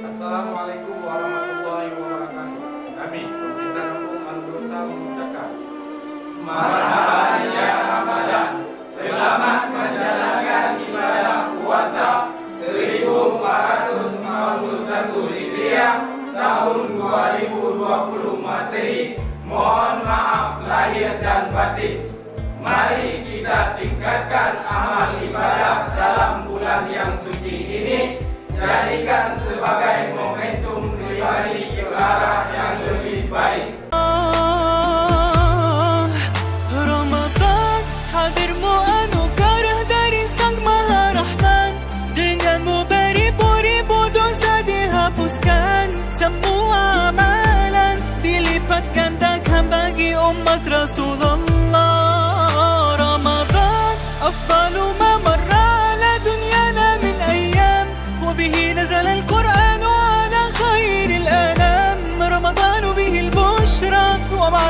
Assalamualaikum warahmatullahi wabarakatuh. Kami, pemerintah kampung Al-Berusaha mengucapkan Marhaban ya Ramadan. Selamat menjalankan ibadah puasa 1451 Hijriah tahun 2020 Masehi. Mohon maaf lahir dan batin. Mari kita tingkatkan amal ibadah dalam bulan yang suci ini. Jadikan sebagai momentum pribadi ke arah yang lebih baik. Ramadan, hadirmu anugerah dari Sang Maha Rahman. Denganmu beribu-ribu dosa dihapuskan, semua amalan dilipat gandakan bagi umat Rasulullah. Ramadan, afdalu ma marra ala dunyana min ayyam, وبه نزل القرآن على خير الأنام. رمضان به البشرى ومع